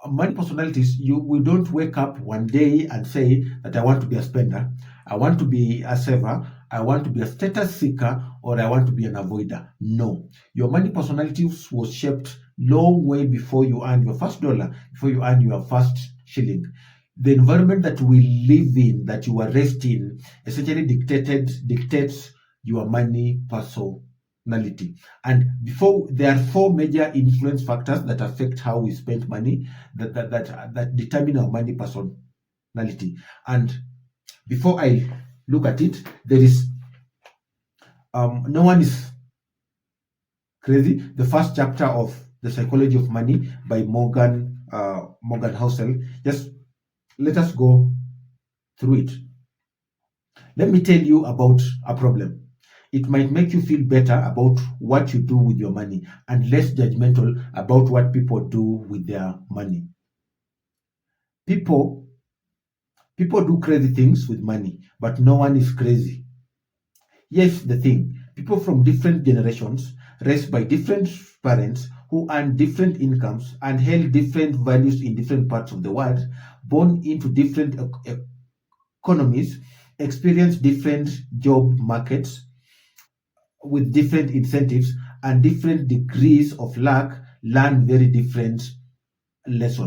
Money personalities, we don't wake up one day and say that I want to be a spender, I want to be a saver, I want to be a status seeker, or I want to be an avoider. No, your money personality was shaped long way before you earn your first dollar, before you earn your first shilling. The environment that we live in, that you are raised in, essentially dictates your money personality. And before, there are four major influence factors that affect how we spend money, that determine our money personality. And before I look at it, there is no one is crazy. The first chapter of The Psychology of Money by Morgan Housel. Just let us go through it. Let me tell you about a problem. It might make you feel better about what you do with your money and less judgmental about what people do with their money. People people do crazy things with money, but no one is crazy. Here's the thing: people from different generations, raised by different parents who earn different incomes and held different values in different parts of the world, born into different economies, experience different job markets with different incentives and different degrees of luck, learn very different lessons.